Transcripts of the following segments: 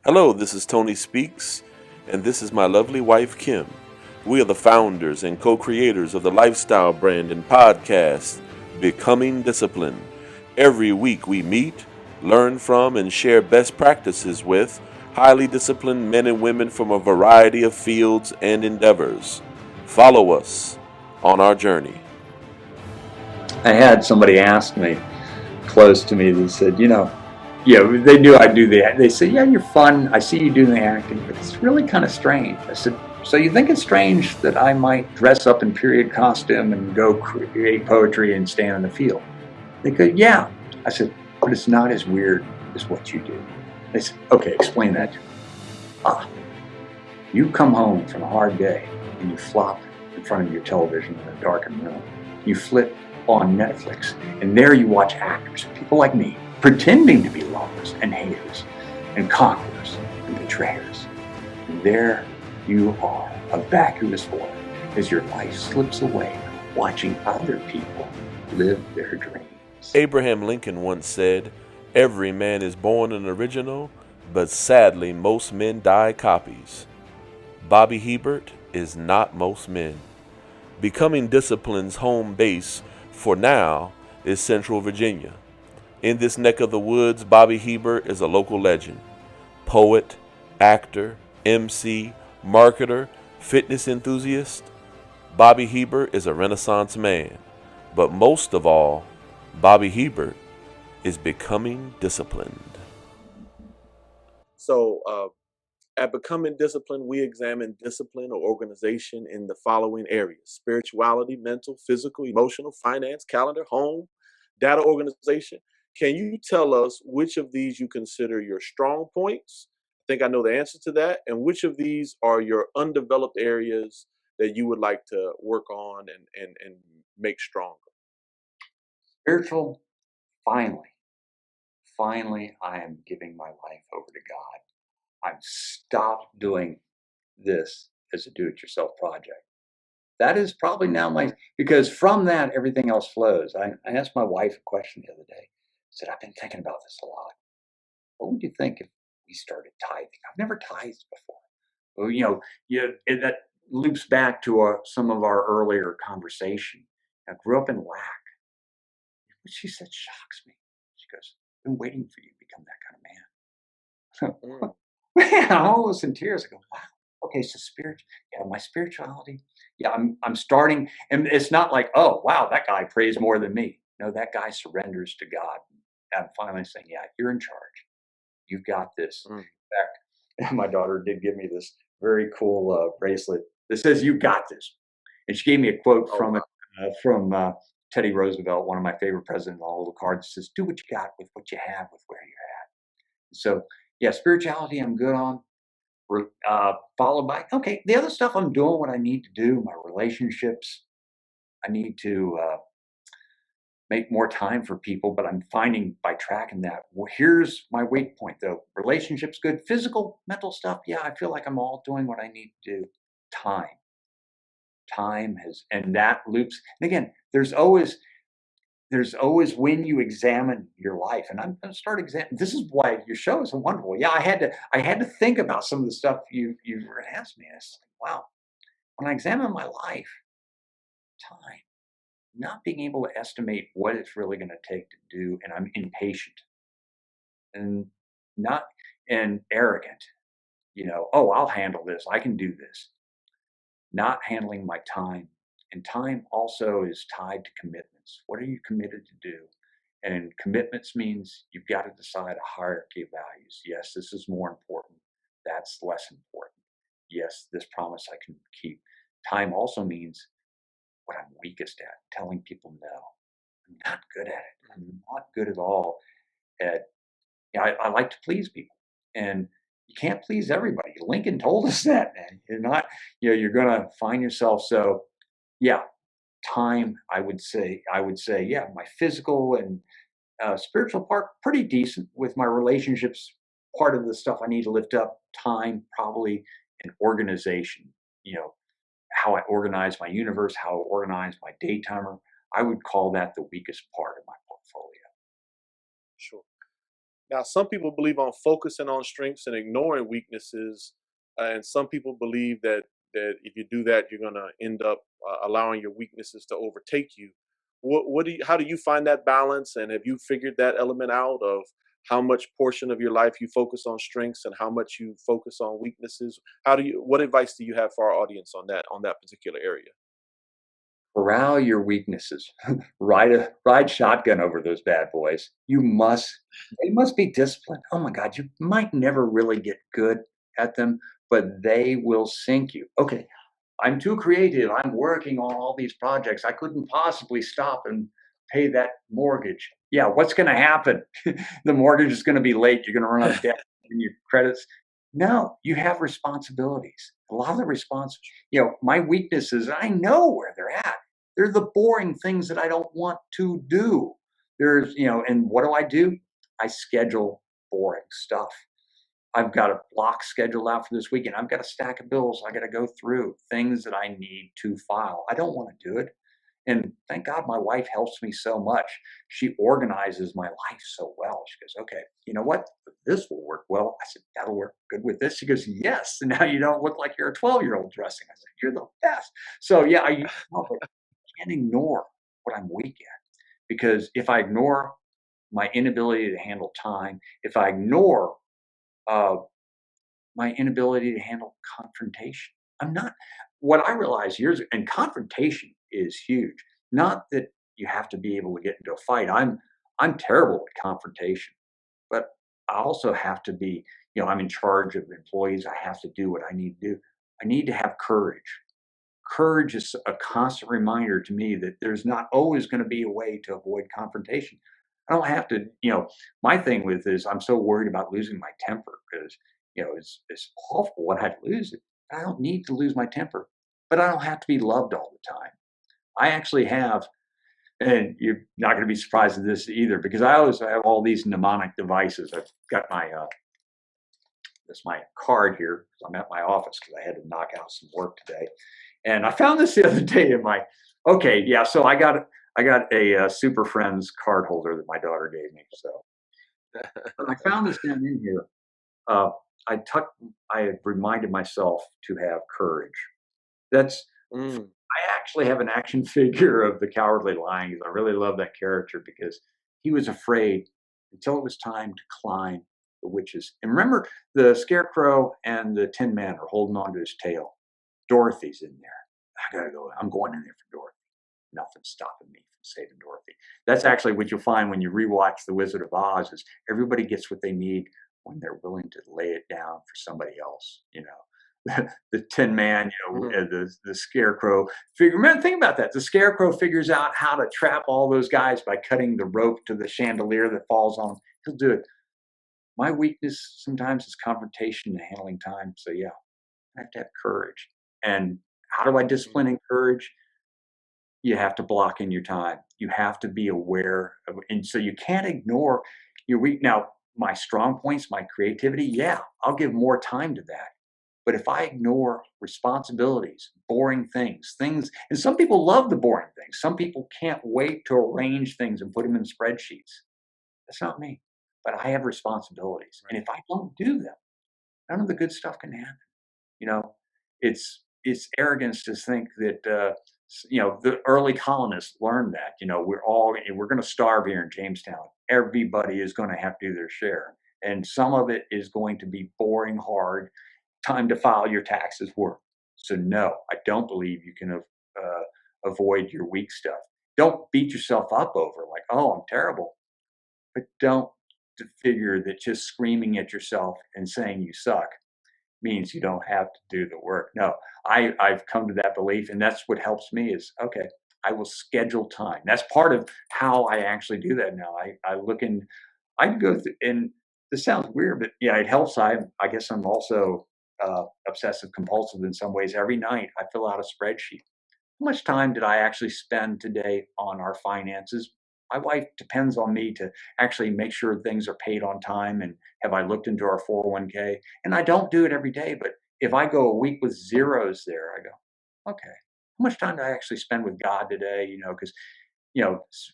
Hello, this is Tony Speaks, and this is my lovely wife, Kim. We are the founders and co creators of the lifestyle brand and podcast, Becoming Disciplined. Every week we meet, learn from, and share best practices with highly disciplined men and women from a variety of fields and endeavors. Follow us on our journey. I had somebody ask me close to me, they said, they knew I do the, they said, yeah, you're fun. I see you doing the acting, but it's really kind of strange. I said, so you think it's strange that I might dress up in period costume and go create poetry and stand in the field? They go, yeah. I said, but it's not as weird as what you do. They said, okay, explain that to me. You come home from a hard day and you flop in front of your television in a darkened room. You flip on Netflix, and there you watch actors, people like me, pretending to be lovers and haters and conquerors and betrayers. And there you are, a vacuous void, as your life slips away, watching other people live their dreams. Abraham Lincoln once said, "Every man is born an original, but sadly most men die copies." Bobby Hebert is not most men. Becoming Discipline's home base for now is Central Virginia. In this neck of the woods, Bobby Hebert is a local legend. Poet, actor, MC, marketer, fitness enthusiast. Bobby Hebert is a Renaissance man. But most of all, Bobby Hebert is becoming disciplined. So, at Becoming Disciplined, we examine discipline or organization in the following areas: spirituality, mental, physical, emotional, finance, calendar, home, data organization. Can you tell us which of these you consider your strong points? I think I know the answer to that. And which of these are your undeveloped areas that you would like to work on and make stronger? Spiritual, finally, I am giving my life over to God. I've stopped doing this as a do-it-yourself project. That is probably now because from that, everything else flows. I asked my wife a question the other day. I said, I've been thinking about this a lot. What would you think if we started tithing? I've never tithed before. Well, that loops back to some of our earlier conversation. I grew up in lack. What she said shocks me. She goes, I've been waiting for you to become that kind of Mm. man. Man, I'm almost in tears. I go, wow. Okay, so my spirituality. Yeah, I'm starting, and it's not like, oh wow, that guy prays more than me. No, that guy surrenders to God. I'm finally saying, yeah, you're in charge. You've got this. Mm. In fact, my daughter did give me this very cool bracelet that says, "You got this," and she gave me a quote Oh, from wow. it from Teddy Roosevelt, one of my favorite presidents. All the cards says, "Do what you got with what you have, with where you're at." So, yeah, spirituality, I'm good on. Followed by, okay, the other stuff, I'm doing what I need to do. My relationships, I need to make more time for people, but I'm finding by tracking that, well, here's my weight point though. Relationships good, physical, mental stuff, yeah, I feel like I'm all doing what I need to do. Time, time has, and that loops. And again, there's always when you examine your life, and I'm going to start examining. This is why your show is so wonderful. Yeah, I had to think about some of the stuff you were asking me. It's like, wow, when I examine my life, time, not being able to estimate what it's really going to take to do, and I'm impatient and not and arrogant. Oh, I'll handle this. I can do this. Not handling my time, and time also is tied to commitments. What are you committed to do? And commitments means you've got to decide a hierarchy of values. Yes, this is more important. That's less important. Yes, this promise I can keep. Time also means what I'm weakest at, telling people no. I'm not good at it. I'm not good at all at, I like to please people. And you can't please everybody. Lincoln told us that, man. You're not, you're going to find yourself. So, yeah, time, I would say, yeah, my physical and spiritual part, pretty decent with my relationships. Part of the stuff I need to lift up, time, probably, and organization. You know, how I organize my universe, how I organize my day timer. I would call that the weakest part of my portfolio. Sure. Now, some people believe on focusing on strengths and ignoring weaknesses, and some people believe that if you do that, you're gonna end up allowing your weaknesses to overtake you. How do you find that balance? And have you figured that element out of how much portion of your life you focus on strengths and how much you focus on weaknesses? What advice do you have for our audience on that particular area? Corral your weaknesses. Ride shotgun over those bad boys. They must be disciplined. Oh my God, you might never really get good at them, but they will sink you. Okay, I'm too creative. I'm working on all these projects. I couldn't possibly stop and pay that mortgage. Yeah, what's going to happen? The mortgage is going to be late. You're going to run out of debt and your credits. No, you have responsibilities. A lot of the my weaknesses, I know where they're at. They're the boring things that I don't want to do. And what do? I schedule boring stuff. I've got a block scheduled out for this weekend. I've got a stack of bills I got to go through, things that I need to file. I don't want to do it. And thank God my wife helps me so much. She organizes my life so well. She goes, okay, you know what? This will work well. I said, that'll work good with this. She goes, yes. And now you don't look like you're a 12-year-old dressing. I said, you're the best. So yeah, but I can't ignore what I'm weak at because if I ignore my inability to handle time, if I ignore uh, my inability to handle confrontation. I'm not what I realized and confrontation is huge. Not that you have to be able to get into a fight. I'm terrible at confrontation, but I also have to be, I'm in charge of employees. I have to do what I need to do. I need to have courage. Courage is a constant reminder to me that there's not always going to be a way to avoid confrontation. I don't have to, my thing with is I'm so worried about losing my temper because, it's awful when I lose it. I don't need to lose my temper, but I don't have to be loved all the time. I actually have, and you're not going to be surprised at this either, because I always have all these mnemonic devices. I've got my card here. 'Cause I'm at my office because I had to knock out some work today. And I found this the other day in my okay, yeah, so I got a, Super Friends card holder that my daughter gave me, so but I found this down in here. Uh, I had reminded myself to have courage. That's Mm. I actually have an action figure of the Cowardly Lion 'cause I really love that character because he was afraid until it was time to climb the witches. And remember, the Scarecrow and the Tin Man are holding on to his tail. Dorothy's in there. I gotta go. I'm going in there for Dorothy. Nothing's stopping me from saving Dorothy. That's actually what you'll find when you rewatch The Wizard of Oz is everybody gets what they need when they're willing to lay it down for somebody else. The Tin Man, Mhm. the Scarecrow. Think about that. The Scarecrow figures out how to trap all those guys by cutting the rope to the chandelier that falls on. He'll do it. My weakness sometimes is confrontation and handling time. So yeah, I have to have courage. And how do I discipline and courage? You have to block in your time. You have to be aware of, and so you can't ignore your weak. Now, my strong points, my creativity, yeah, I'll give more time to that. But if I ignore responsibilities, boring things, and some people love the boring things. Some people can't wait to arrange things and put them in spreadsheets. That's not me. But I have responsibilities. And Right. if I don't do them, none of the good stuff can happen. You know, it's arrogance to think that the early colonists learned that. We're going to starve here in Jamestown. Everybody is going to have to do their share, and some of it is going to be boring, hard. Time to file your taxes work. So no, I don't believe you can avoid your weak stuff. Don't beat yourself up over like, oh, I'm terrible, but don't figure that just screaming at yourself and saying you suck means you don't have to do the work. No, I've come to that belief, and that's what helps me is okay. I will schedule time. That's part of how I actually do that now. I look in, I go through, and this sounds weird, but yeah, it helps. I guess I'm also obsessive compulsive in some ways. Every night I fill out a spreadsheet. How much time did I actually spend today on our finances? My wife depends on me to actually make sure things are paid on time. And have I looked into our 401k? And I don't do it every day, but if I go a week with zeros there, I go, okay, how much time did I actually spend with God today? Because,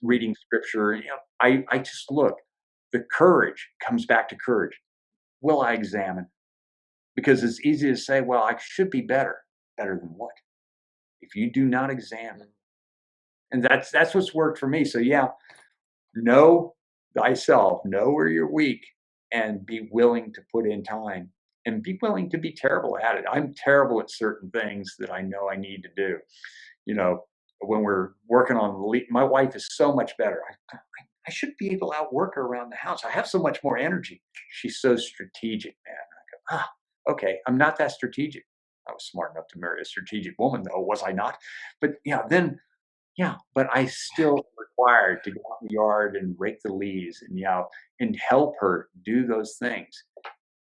reading scripture, I just look. the courage comes back to courage. Will I examine? Because it's easy to say, well, I should be better. Better than what? If you do not examine. And that's what's worked for me. So yeah, know thyself, know where you're weak, and be willing to put in time and be willing to be terrible at it. I'm terrible at certain things that I know I need to do. You know, when we're working on my wife is so much better. I should be able to outwork her around the house. I have so much more energy. She's so strategic, man. I go, okay, I'm not that strategic. I was smart enough to marry a strategic woman, though, was I not? But yeah, then yeah, but I still am required to go out in the yard and rake the leaves and and help her do those things.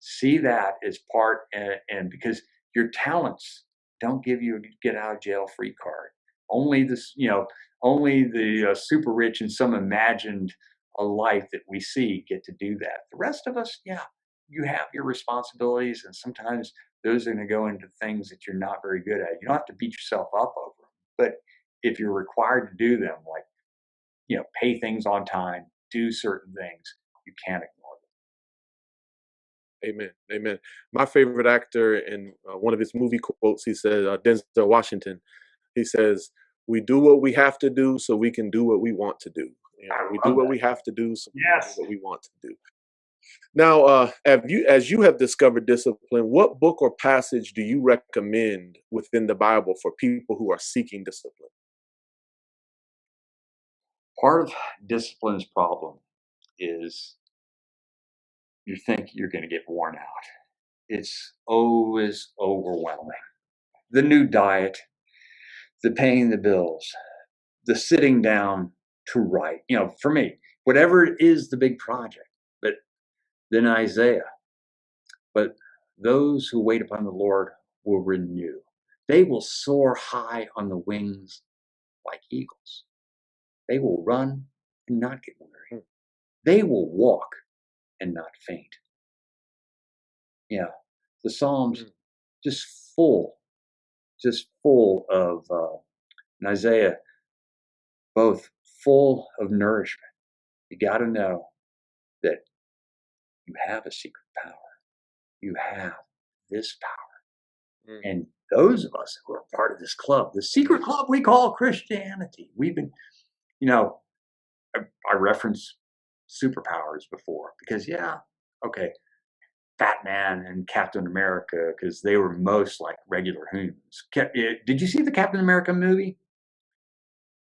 See that as part and because your talents don't give you a get out of jail free card. Only this, only the super rich in some imagined life that we see get to do that. The rest of us, yeah, you have your responsibilities, and sometimes those are going to go into things that you're not very good at. You don't have to beat yourself up over them, but if you're required to do them, like pay things on time, do certain things, you can't ignore Amen. Amen. My favorite actor in one of his movie quotes, he said, Denzel Washington, he says, "We do what we have to do so we can do what we want to do. them. We I do love what that. we have to do so we can do Yes. what we want to do." Now, as you have discovered discipline, what book or passage do you recommend within the Bible for people who are seeking discipline? Part of discipline's problem is you think you're going to get worn out. It's always overwhelming. The new diet, the paying the bills, the sitting down to write. For me, whatever it is, the big project. But then Isaiah, but those who wait upon the Lord will renew. They will soar high on the wings like eagles. They will run and not get weary. Mm, They will walk and not faint. Yeah, the Psalms mm, just full, just full of and Isaiah, both full of nourishment. You got to know that you have a secret power. You have this power. mm, And those of us who are part of this club, the secret Amen. club we call Christianity, we've been, you know, I referenced superpowers before because, yeah, okay, Fat Man and Captain America, because they were most like regular humans. Did you see the Captain America movie?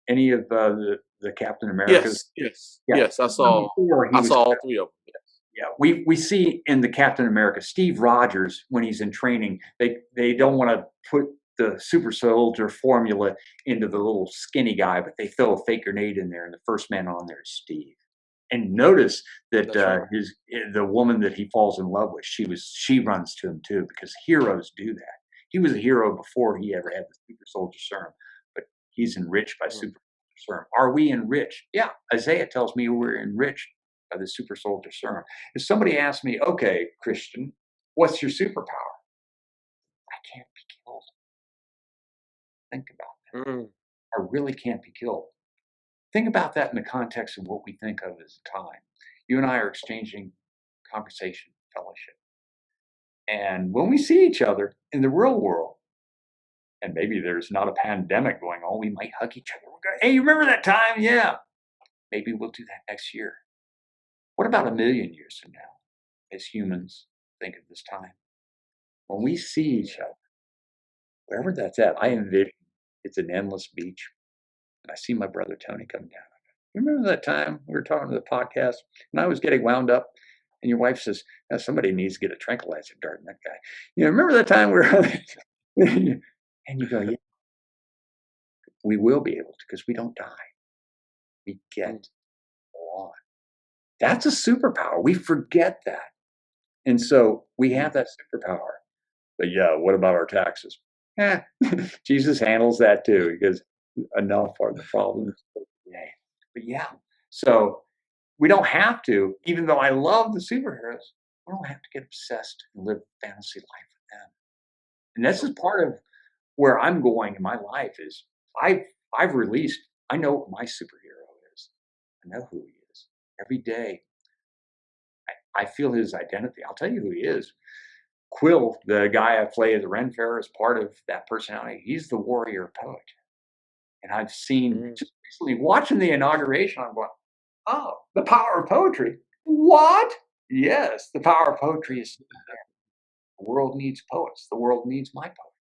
Any of the Captain Americas? Yes, yes, Yeah, yes. one before he I was. saw all three of them. Yeah, we see in the Captain America, Steve Rogers, when he's in training, they don't want to put the super soldier formula into the little skinny guy, but they throw a fake grenade in there, and the first man on there is Steve. And notice that That's right. the woman that he falls in love with, she runs to him too, because heroes do that. He was a hero before he ever had the super soldier serum, but he's enriched by Mm, super soldier serum. Are we enriched? Yeah, Isaiah tells me we're enriched by the super soldier serum. If somebody asks me, okay, Christian, what's your superpower? I can't be killed. Think about mm, it. I really can't be killed. Think about that in the context of what we think of as time. You and I are exchanging conversation, fellowship. And when we see each other in the real world, and maybe there's not a pandemic going on, we might hug each other. We're going, hey, you remember that time? Yeah. Maybe we'll do that next year. What about a million years from now? As humans, think of this time. When we see each other, wherever that's at, I envision it's an endless beach. And I see my brother Tony coming down. You remember that time we were talking to the podcast and I was getting wound up? And your wife says, "Now somebody needs to get a tranquilizer dart in that guy." Remember that time we were, and you go, yeah, we will be able to because we don't die. We get mm, to go on. That's a superpower. We forget that. And so we mm. have that superpower. But yeah, what about our taxes? Eh, Jesus handles that too because enough are the problems of the day. But yeah, so we don't have to, even though I love the superheroes, we don't have to get obsessed and live fantasy life with them. And this is part of where I'm going in my life is I've I've released, I know what my superhero is. I know who he is. Every day I feel his identity. I'll tell you who he is. Quill, the guy I play at the Ren Fair, is part of that personality. He's the warrior poet. And I've seen Mm, just recently watching the inauguration, I'm going, oh, the power of poetry. What? Yes, the power of poetry is the world needs poets. The world needs my poetry.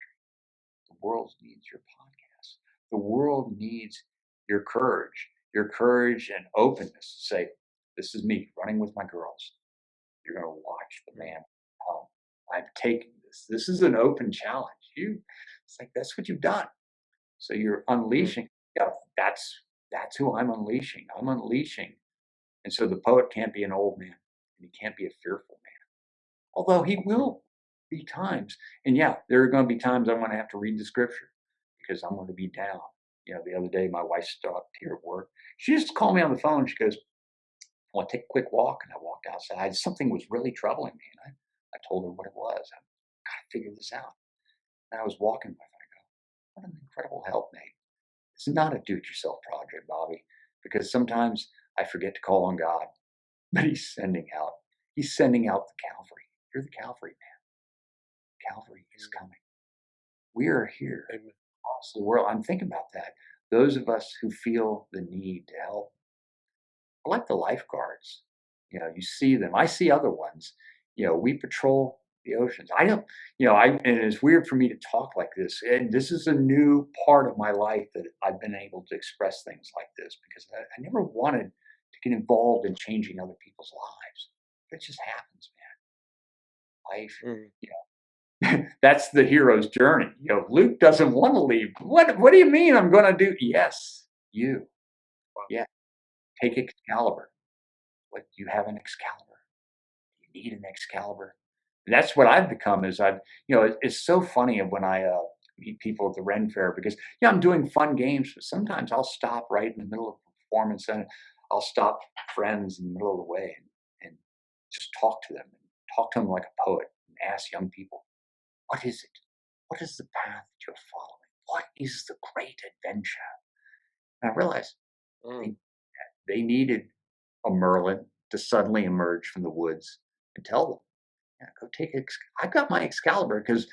The world needs your podcast. The world needs your courage and openness to say, this is me running with my girls. You're going to watch the man come. I'm taking this. This is an open challenge. It's like, that's what you've done. So you're mm, unleashing. Yeah, that's who I'm unleashing. I'm unleashing. And so the poet can't be an old man, and he can't be a fearful man. Although he mm, will be times, and yeah, there are going to be times I'm going to have to read the scripture because I'm going to be down. The other day my wife stopped here at work. She just called me on the phone. She goes, "I want to take a quick walk," and I walked outside. Something was really troubling me, and I told her what it was. I got to figure this out. And I was walking with her. I go, "What an incredible helpmate." It's not a do-it-yourself project, Bobby, because sometimes I forget to call on God, but He's sending out the Calvary. You're the Calvary man. Calvary is mm. coming. We are here Amen. across the world. I'm thinking about that. Those of us who feel the need to help, I like the lifeguards. You see them. I see other ones. We patrol the oceans. I don't, and it's weird for me to talk like this. And this is a new part of my life that I've been able to express things like this because I never wanted to get involved in changing other people's lives. It just happens, man. Life, Mm. you that's the hero's journey. Luke doesn't want to leave. What do you mean I'm going to do? Yes, you. Wow. Yeah, take Excalibur. What you have an Excalibur? You need an Excalibur. And that's what I've become. It's so funny when I meet people at the Ren Fair because I'm doing fun games, but sometimes I'll stop right in the middle of a performance and I'll stop friends in the middle of the way and just talk to them like a poet, and ask young people, what is it? What is the path that you're following? What is the great adventure? And I realized Mm. they, they needed a Merlin to suddenly emerge from the woods and tell them, yeah, go take I got my Excalibur because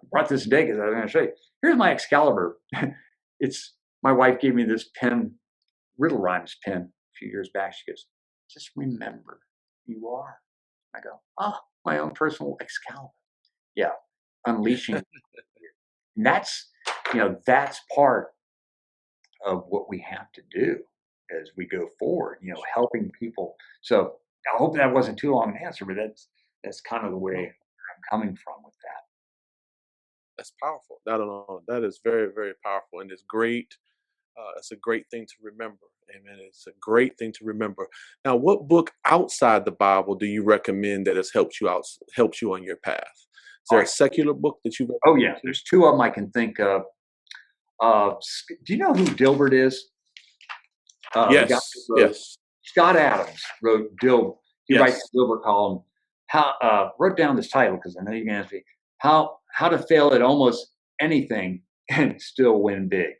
I brought this today because I was going to show you. Here's my Excalibur. It's my wife gave me this pen, Riddle Rhymes pen, a few years back. She goes, just remember who you are. I go, oh, my own personal Excalibur. Yeah, unleashing. And that's part of what we have to do as we go forward, helping people. So I hope that wasn't too long an answer, but that's kind of the way No, I'm coming from with that. that's powerful. I don't know. That is very, very powerful, and it's great. It's a great thing to remember. Amen. It's a great thing to remember. Now, what book outside the Bible do you recommend that has helped you on your path? Is All there a right. secular book that you've ever Oh come yeah, to? there's two of them I can think of. Do you know who Dilbert is? The guy Yes, who wrote yes, Scott Adams wrote He writes yes. the Dilbert column. How wrote down this title because I know you're going to ask me how to fail at almost anything and still win big.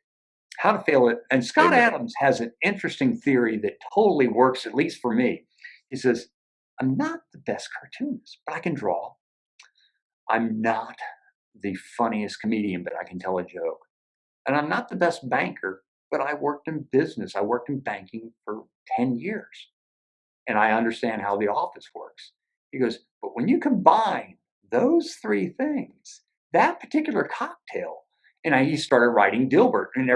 How to fail it. And Scott Amen. Adams has an interesting theory that totally works, at least for me. He says, I'm not the best cartoonist, but I can draw. I'm not the funniest comedian, but I can tell a joke. And I'm not the best banker, but I worked in business. I worked in banking for 10 years and I understand how the office works. He goes, but when you combine those three things, that particular cocktail, he started writing Dilbert, and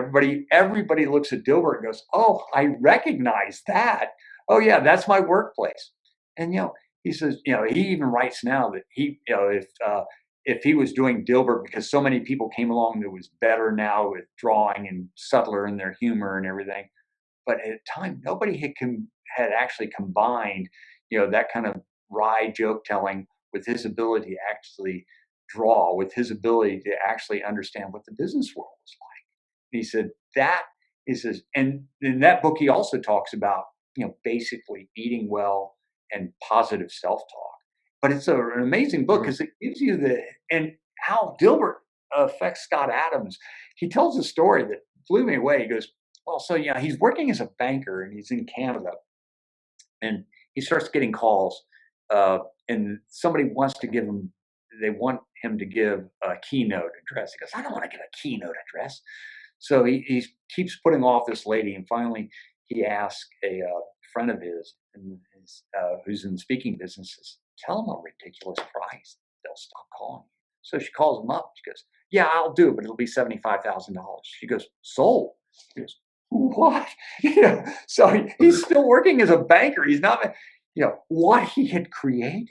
everybody looks at Dilbert and goes, "Oh, I recognize that. Oh yeah, that's my workplace." And he says, he even writes now that if he was doing Dilbert because so many people came along that was better now with drawing and subtler in their humor and everything, but at the time, nobody had actually combined, that kind of wry joke telling with his ability to actually draw, with his ability to actually understand what the business world was like. He said that is his, and in that book, he also talks about, basically eating well and positive self-talk. But it's an amazing book Mm, because it gives you and how Dilbert affects Scott Adams. He tells a story that blew me away. He goes, well, so yeah, he's working as a banker and he's in Canada, and he starts getting calls, and somebody wants to give him. They want him to give a keynote address. He goes, I don't want to give a keynote address. So he keeps putting off this lady, and finally he asks a friend of his, who's in the speaking business, says, tell him a ridiculous price. They'll stop calling you. So she calls him up. She goes, yeah, I'll do it, but it'll be $75,000. She goes, sold. He goes, what? So he's still working as a banker. He's not, what he had created,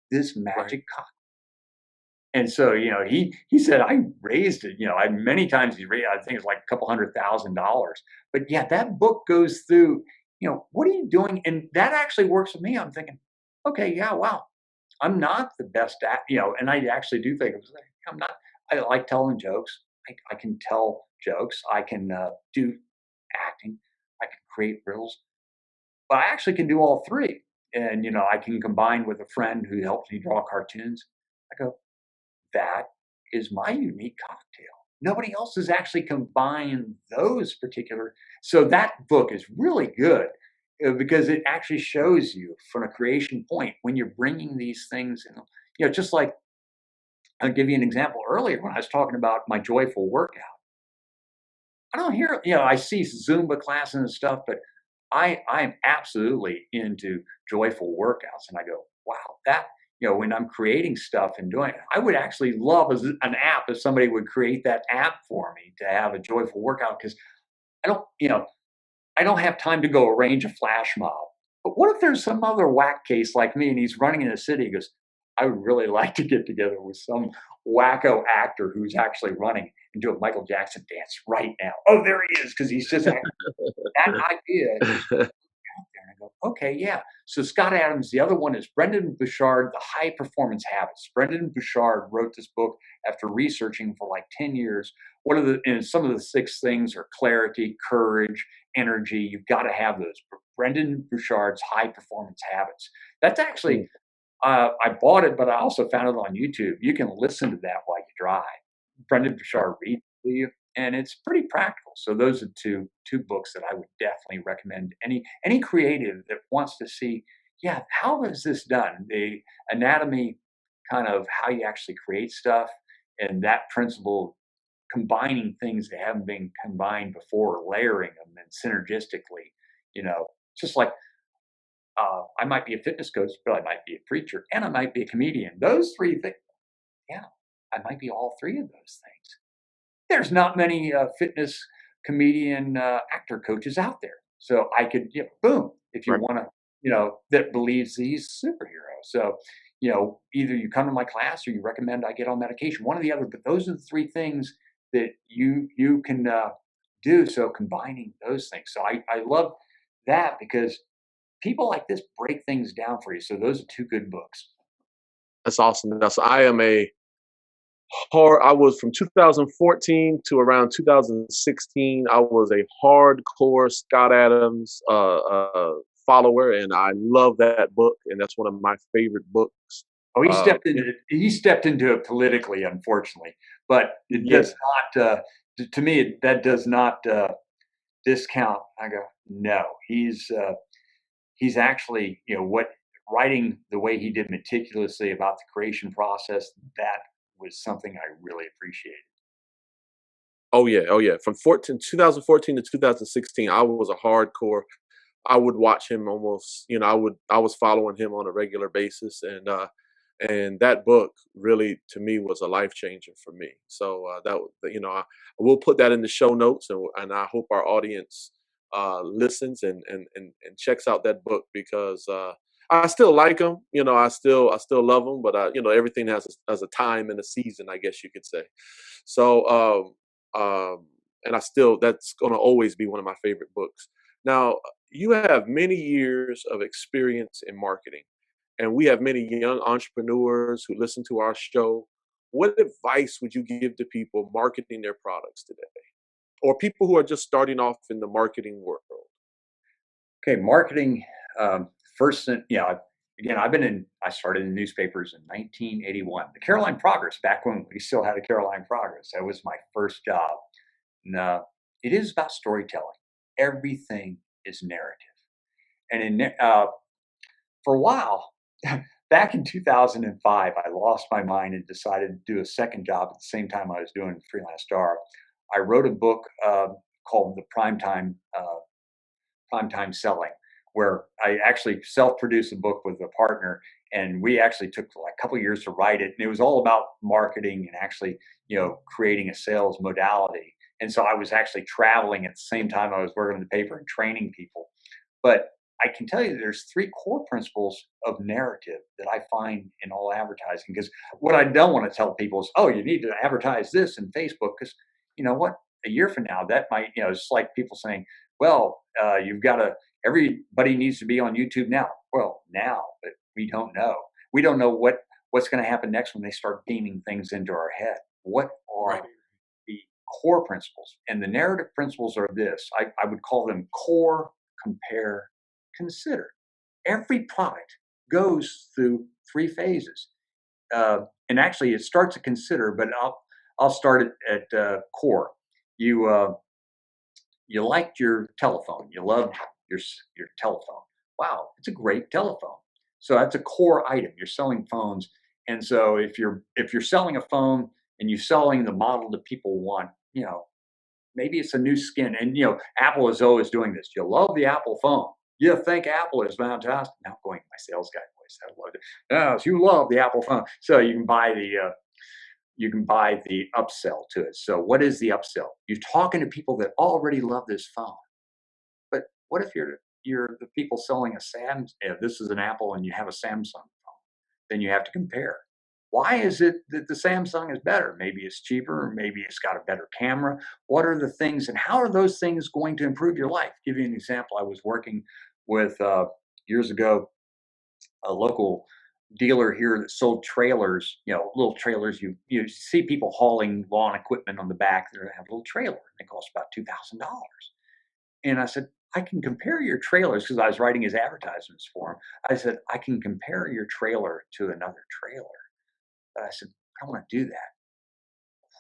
this Right. magic. And so, he said, I raised it, I many times he raised, I think it's like a couple $100,000. But yeah, that book goes through, what are you doing? And that actually works with me. I'm thinking, okay, yeah, wow. I'm not the best at, and I actually do think I'm not, I like telling jokes. I can tell jokes. I can do acting. I can create riddles, but I actually can do all three. And, I can combine with a friend who helps me draw cartoons. I go, that is my unique cocktail. Nobody else has actually combined those particular. So that book is really good because it actually shows you from a creation point when you're bringing these things in. Just like I'll give you an example earlier when I was talking about my joyful workout. I don't hear, I see Zumba classes and stuff, but I'm absolutely into joyful workouts. And I go, wow, that, when I'm creating stuff and doing it, I would actually love an app if somebody would create that app for me to have a joyful workout because I don't, I don't have time to go arrange a flash mob. But what if there's some other whack case like me and he's running in a city? He goes, I would really like to get together with some wacko actor who's actually running and do a Michael Jackson dance right now. Oh, there he is, because he's just acting. That idea is out there. And I go, okay, yeah. So Scott Adams, the other one is Brendan Bouchard, The High Performance Habits. Brendan Bouchard wrote this book after researching for like 10 years. What are and some of the six things are clarity, courage, energy. You've got to have those. Brendan Bouchard's High Performance Habits. That's actually, Mm, I bought it, but I also found it on YouTube. You can listen to that while you drive. Brendan right. Bouchard reads it to you, and it's pretty practical. So those are two books that I would definitely recommend any creative that wants to see, yeah, how is this done? The anatomy, kind of how you actually create stuff, and that principle combining things that haven't been combined before, layering them and synergistically, just like I might be a fitness coach, but I might be a preacher, and I might be a comedian. Those three things, yeah, I might be all three of those things. There's not many fitness comedian actor coaches out there. So I could, boom, if you Right. want to, that believes he's a superhero. So, either you come to my class or you recommend I get on medication, one or the other. But those are the three things that you can do. So combining those things. So I love that because people like this break things down for you. So those are two good books. That's awesome. I am a I was from 2014 to around 2016. I was a hardcore Scott Adams follower, and I love that book, and that's one of my favorite books. Oh, It, he stepped into it politically, unfortunately, but it yeah. does not, to me, that does not, discount. I go, "No, he's actually, what writing the way he did meticulously about the creation process, that was something I really appreciated." Oh yeah. Oh yeah. From 2014 to 2016, I was a hardcore. I would watch him almost. I was following him on a regular basis, and that book really to me was a life changer for me. So I will put that in the show notes, and I hope our audience listens and checks out that book because I still like him. I still love him, but everything has a time and a season, I guess you could say. So and I still that's going to always be one of my favorite books. Now you have many years of experience in marketing and we have many young entrepreneurs who listen to our show. What advice would you give to people marketing their products today, or people who are just starting off in the marketing world? Okay, marketing, first, again, I started in newspapers in 1981. The Caroline Progress, back when we still had a Caroline Progress. That was my first job. And it is about storytelling. Everything is narrative. And for a while, back in 2005, I lost my mind and decided to do a second job at the same time I was doing Freelance Star. I wrote a book called The Primetime Selling, where I actually self-produced a book with a partner, and we actually took like a couple of years to write it. And it was all about marketing and actually, creating a sales modality. And so I was actually traveling at the same time I was working in the paper and training people. But I can tell you there's three core principles of narrative that I find in all advertising. Because what I don't want to tell people is, oh, you need to advertise this in Facebook. Because you know what? A year from now, that might, it's like people saying, well, you've got to, everybody needs to be on YouTube now. Well, now, but we don't know. We don't know what's going to happen next when they start beaming things into our head. What are Right. the core principles? And the narrative principles are this. I would call them core, compare, consider. Every product goes through three phases. And actually, it starts at consider, but I'll start at core. You you liked your telephone. You loved your telephone. Wow, it's a great telephone. So that's a core item. You're selling phones, and so if you're selling a phone and you're selling the model that people want, maybe it's a new skin. And Apple is always doing this. You love the Apple phone. You think Apple is fantastic. Now going my sales guy voice. I love it. Yes, you love the Apple phone. So you can buy the upsell to it. So what is the upsell? You're talking to people that already love this phone. But what if you're the people selling a this is an Apple and you have a Samsung phone? Then you have to compare. Why is it that the Samsung is better? Maybe it's cheaper, or maybe it's got a better camera. What are the things and how are those things going to improve your life? Give you an example. I was working with years ago a local dealer here that sold trailers, little trailers. You see people hauling lawn equipment on the back. They have a little trailer. It costs about $2,000. And I said, I can compare your trailers because I was writing his advertisements for him. I said, I can compare your trailer to another trailer. But I said, I don't want to do that.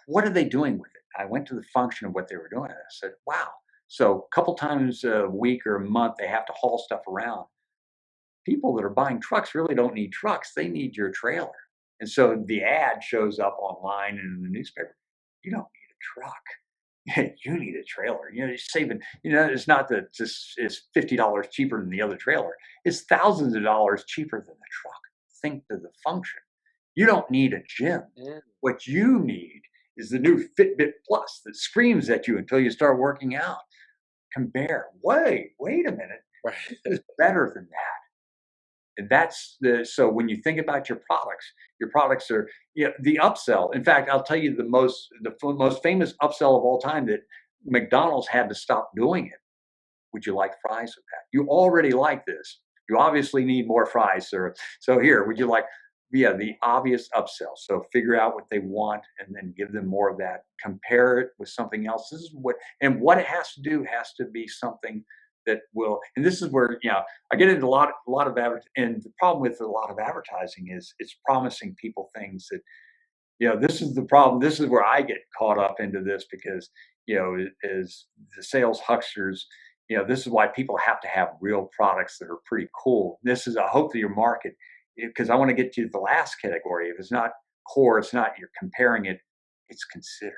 What are they doing with it? I went to the function of what they were doing. And I said, wow. So a couple times a week or a month, they have to haul stuff around. People that are buying trucks really don't need trucks. They need your trailer. And so the ad shows up online and in the newspaper. You don't need a truck. You need a trailer. You're saving, it's not that it's $50 cheaper than the other trailer. It's thousands of dollars cheaper than the truck. Think to the function. You don't need a gym. Yeah. What you need is the new Fitbit Plus that screams at you until you start working out. Compare. Wait a minute. Right. This is better than that. And that's so when you think about your products are the upsell. In fact, I'll tell you the most famous upsell of all time that McDonald's had to stop doing it. Would you like fries with that? You already like this. You obviously need more fries, sir. So here, would you like the obvious upsell. So figure out what they want and then give them more of that. Compare it with something else. This is what it has to do has to be something that will, and this is where, I get into a lot of and the problem with a lot of advertising is it's promising people things that, this is the problem. This is where I get caught up into this because, is the sales hucksters, this is why people have to have real products that are pretty cool. This is a hope that your market, because I want to get to the last category. If it's not core, it's not you're comparing it, it's consider.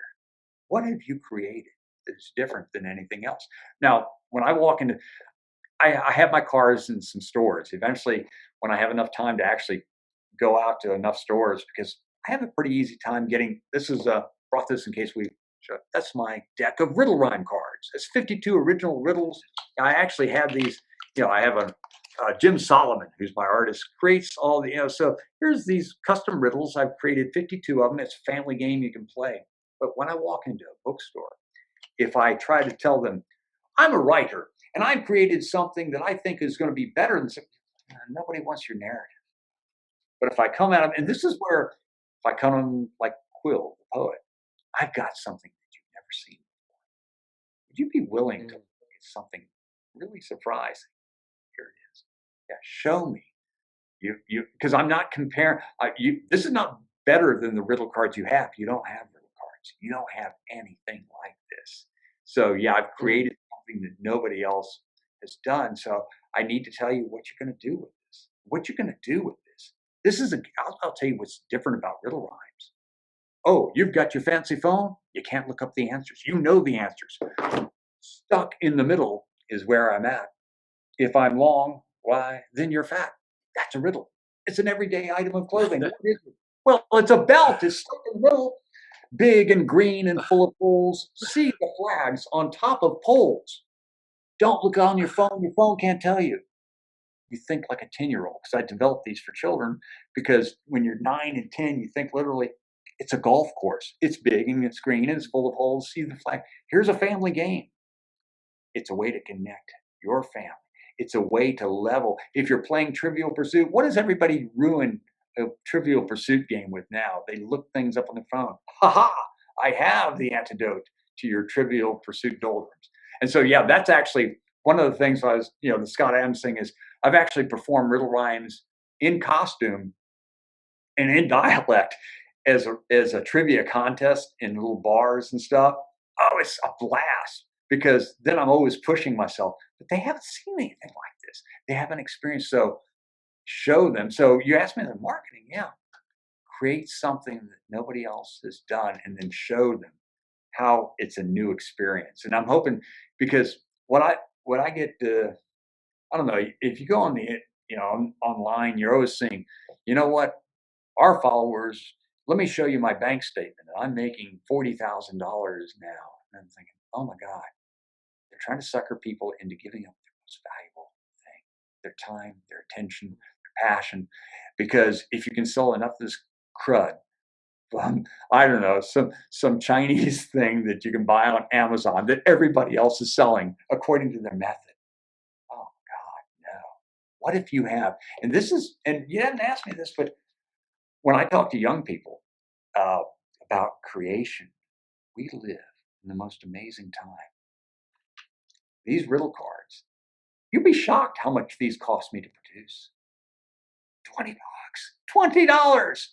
What have you created that's different than anything else? Now, when I walk into, I have my cars in some stores. Eventually, when I have enough time to actually go out to enough stores, because I have a pretty easy time getting. This is brought this in case we. That's my deck of riddle rhyme cards. It's 52 original riddles. I actually have these. I have a Jim Solomon, who's my artist, creates all the. So here's these custom riddles. I've created 52 of them. It's a family game you can play. But when I walk into a bookstore, if I try to tell them I'm a writer and I've created something that I think is going to be better than nobody wants your narrative. But if I come at them, and this is where if I come in like Quill, the poet, I've got something that you've never seen before. Would you be willing to Mm. look at something really surprising? Here it is. Yeah, show me. Because I'm not comparing. This is not better than the riddle cards you have. You don't have riddle cards. You don't have anything like this. So yeah, I've Mm. created something that nobody else has done. So I need to tell you what you're going to do with this. what you going to do with this? This is I'll tell you what's different about riddle rhymes. Oh, you've got your fancy phone. You can't look up the answers. You know the answers. Stuck in the middle is where I'm at. If I'm long, why, then you're fat. That's a riddle. It's an everyday item of clothing. What is it? Well, it's a belt. It's stuck in the middle, big and green and full of holes. See the flags on top of poles. Don't look on your phone. Your phone can't tell you. You think like a 10-year-old, because I developed these for children, because when you're 9 and 10, you think literally it's a golf course. It's big and it's green and it's full of holes. See the flag. Here's a family game. It's a way to connect your family. It's a way to level. If you're playing Trivial Pursuit, what does everybody ruin a Trivial Pursuit game with now? They look things up on the phone. Ha ha! I have the antidote to your Trivial Pursuit doldrums. And so, yeah, that's actually one of the things I was, the Scott Adams thing is I've actually performed riddle rhymes in costume and in dialect as a trivia contest in little bars and stuff. Oh, it's a blast, because then I'm always pushing myself. But they haven't seen anything like this. They haven't experienced. So show them. So you asked me the marketing. Yeah, create something that nobody else has done, and then show them how it's a new experience. And I'm hoping, because what I get to, I don't know, if you go on the online, you're always seeing, you know what, our followers. Let me show you my bank statement. I'm making $40,000 now. And I'm thinking, oh my God, they're trying to sucker people into giving up their most valuable thing, their time, their attention, their passion. Because if you can sell enough of this crud from, I don't know, some Chinese thing that you can buy on Amazon that everybody else is selling according to their method. Oh God, no. What if you have, and you didn't ask me this, but when I talk to young people uh, about creation, we live in the most amazing time. These riddle cards, you'd be shocked how much these cost me to produce. $20. $20.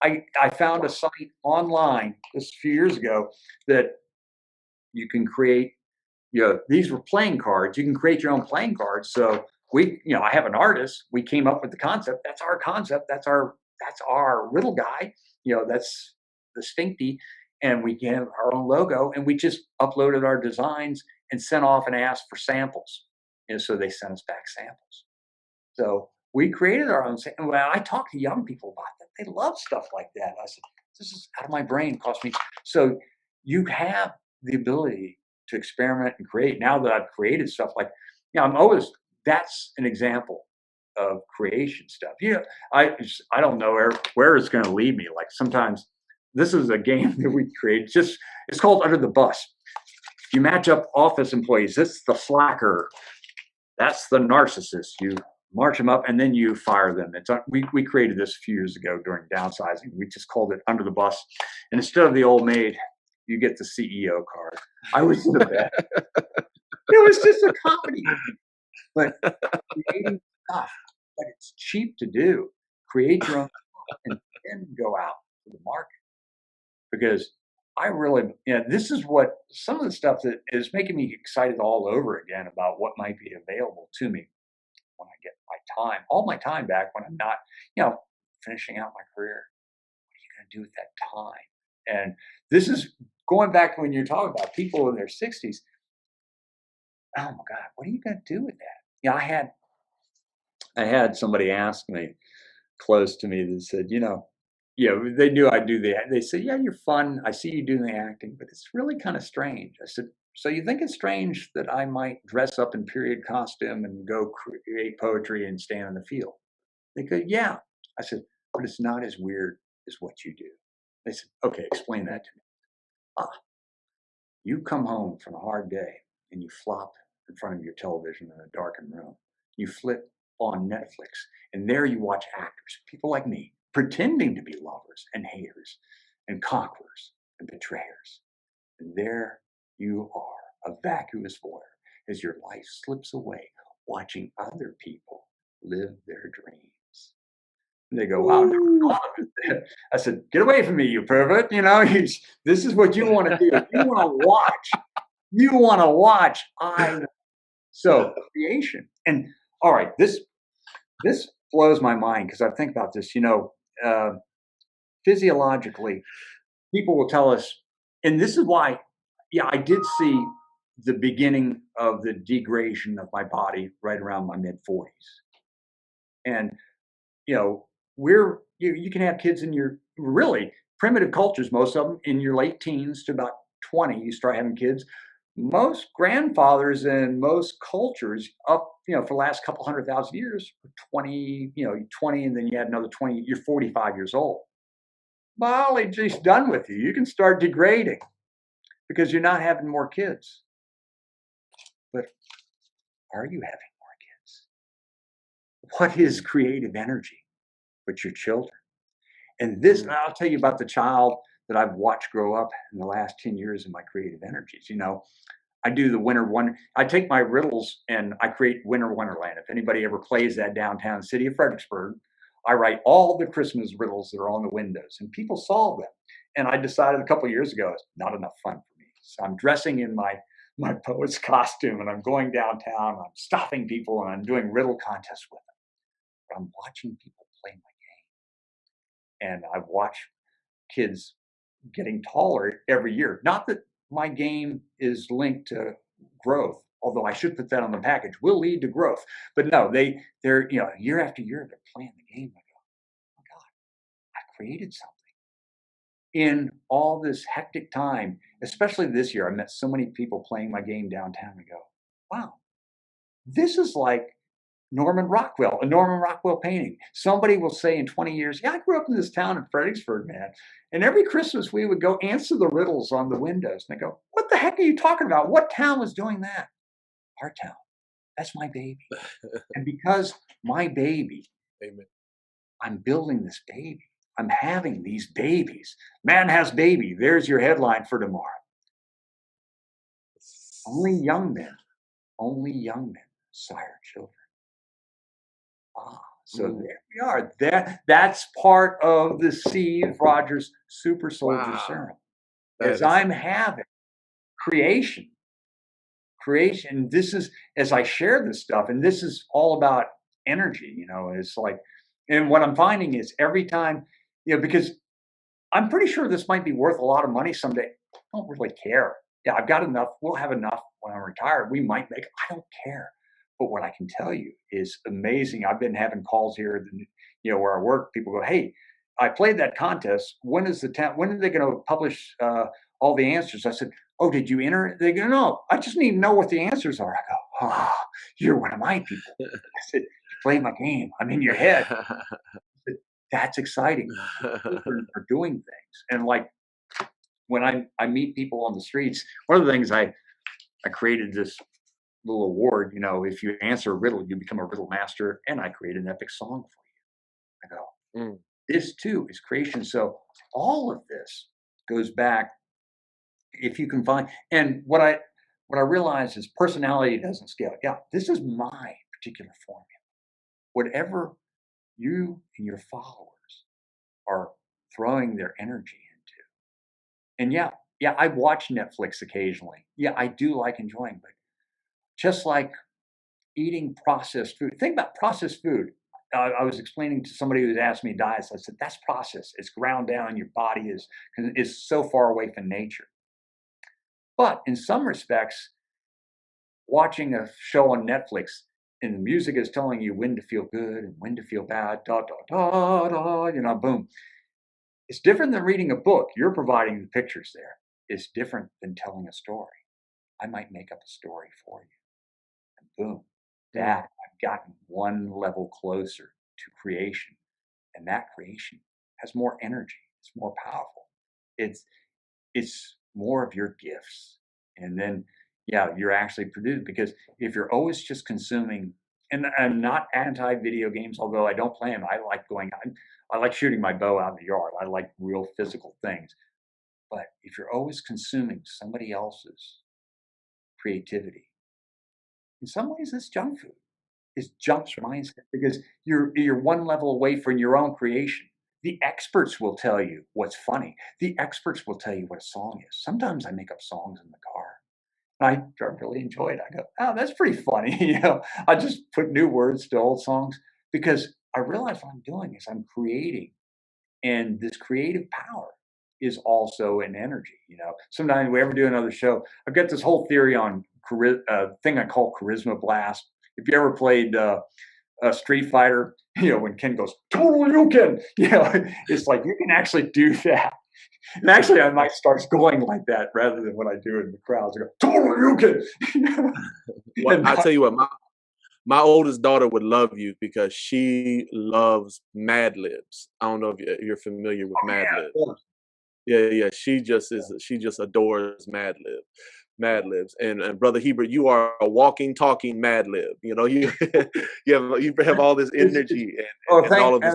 I found a site online this a few years ago that you can create, these were playing cards. You can create your own playing cards. So I have an artist. We came up with the concept. That's our concept. That's our riddle guy. That's the Stinky. And we have our own logo. And we just uploaded our designs and sent off and asked for samples. And so they sent us back samples. So we created our own. Well, I talk to young people about that. They love stuff like that. I said, this is out of my brain. Cost me. So you have the ability to experiment and create. Now that I've created stuff like, that's an example of creation stuff. I don't know where it's going to lead me. Like sometimes this is a game that we create. It's called Under the Bus. You match up office employees. This is the slacker. That's the narcissist. You march them up and then you fire them. We created this a few years ago during downsizing. We just called it Under the Bus. And instead of the old maid, you get the CEO card. I was the best. It was just a comedy. But creating stuff, but it's cheap to do. Create your own stuff and then go out to the market. Because I really, this is what some of the stuff that is making me excited all over again about what might be available to me when I get all my time back when I'm not, finishing out my career. What are you going to do with that time? And this is going back to when you're talking about people in their 60s. Oh my God, what are you going to do with that? I had somebody ask me close to me that said, they knew I do they said, yeah, you're fun. I see you doing the acting, but it's really kind of strange. I said, so you think it's strange that I might dress up in period costume and go create poetry and stand in the field? They go, yeah. I said, but it's not as weird as what you do. They said, okay, explain that to me. You come home from a hard day and you flop in front of your television in a darkened room. You flip on Netflix and there you watch actors, people like me, pretending to be lovers and haters and conquerors and betrayers. And there you are, a vacuous voyeur, as your life slips away, watching other people live their dreams. And they go, wow, never thought of it. I said, get away from me, you pervert. This is what you want to do. You want to watch. You want to watch. So creation. And all right, this blows my mind because I think about this. Uh, physiologically, people will tell us, and this is why, yeah, I did see the beginning of the degradation of my body right around my mid 40s. And, you know, you can have kids in your really primitive cultures, most of them in your late teens to about 20, you start having kids. Most grandfathers in most cultures up, for the last couple 100,000 years, 20, 20, and then you add another 20, you're 45 years old. Biology's done with you. You can start degrading because you're not having more kids. But are you having more kids? What is creative energy but your children? And this, Mm. I'll tell you about the child that I've watched grow up in the last 10 years of my creative energies. I do the winter one. I take my riddles and I create Winter Wonderland. If anybody ever plays that downtown city of Fredericksburg, I write all the Christmas riddles that are on the windows and people solve them. And I decided a couple of years ago, it's not enough fun for me. So I'm dressing in my poet's costume and I'm going downtown, I'm stopping people and I'm doing riddle contests with them. But I'm watching people play my game. And I watch kids getting taller every year. Not that my game is linked to growth, although I should put that on the package. Will lead to growth. But no, they're year after year they're playing the game. I go, oh my God, I created something. In all this hectic time, especially this year, I met so many people playing my game downtown. I go, wow, this is like a Norman Rockwell painting. Somebody will say in 20 years, yeah, I grew up in this town in Fredericksburg, man. And every Christmas we would go answer the riddles on the windows. And they go, what the heck are you talking about? What town was doing that? Our town. That's my baby. And because my baby, Amen. I'm building this baby. I'm having these babies. Man has baby. There's your headline for tomorrow. Only young men sire children. Ah, so Mm. there we are. That's part of the Steve Rogers Super Soldier Wow. Serum. That As is I'm having creation, creation. This is as I share this stuff, and this is all about energy. It's like, and what I'm finding is every time, because I'm pretty sure this might be worth a lot of money someday. I don't really care. Yeah, I've got enough. We'll have enough when I'm retired. We might make. I don't care. But what I can tell you is amazing. I've been having calls here, where I work. People go, "Hey, I played that contest. When is the town? When are they going to publish all the answers?" I said, "Oh, did you enter it?" They go, "No, I just need to know what the answers are." I go, "Oh, you're one of my people." I said, "You play my game. I'm in your head." But that's exciting. Children are doing things, and like when I meet people on the streets, one of the things I created this little award. If you answer a riddle, you become a riddle master, and I create an epic song for you. I go, Mm. this too is creation. So all of this goes back. If you can find, and what I realize is personality doesn't scale. Yeah, this is my particular formula. Whatever you and your followers are throwing their energy into. And yeah, I watch Netflix occasionally. Yeah, I do like enjoying, but just like eating processed food, think about processed food. I was explaining to somebody who's asked me diets. I said that's processed. It's ground down. Your body is so far away from nature. But in some respects, watching a show on Netflix and the music is telling you when to feel good and when to feel bad, da da da da, boom. It's different than reading a book. You're providing the pictures there. It's different than telling a story. I might make up a story for you. And boom, Mm. that I've gotten one level closer to creation. And that creation has more energy. It's more powerful. It's it's more of your gifts. And then yeah, you're actually produced because if you're always just consuming, and I'm not anti video games, although I don't play them. I like going out. I like shooting my bow out in the yard. I like real physical things. But if you're always consuming somebody else's creativity, in some ways it's junk food. It's junk Sure. mindset because you're one level away from your own creation. The experts will tell you what's funny. The experts will tell you what a song is. Sometimes I make up songs in the car. I really enjoy it. I go, oh, that's pretty funny. I just put new words to old songs because I realize what I'm doing is I'm creating, and this creative power is also an energy. Sometimes we ever do another show, I've got this whole theory on thing I call charisma blast. If you ever played Street Fighter, when Ken goes, "Total you can," it's like you can actually do that. And actually, I might start going like that rather than what I do in the crowds. I go, "Total you can," What and I tell you what, my oldest daughter would love you because she loves Mad Libs. I don't know if you're familiar with Mad Libs. yeah, Yeah, yeah. She just adores Mad Libs. And Brother Hebert, you are a walking, talking Mad Lib. You you have all this it's energy oh, and all of this.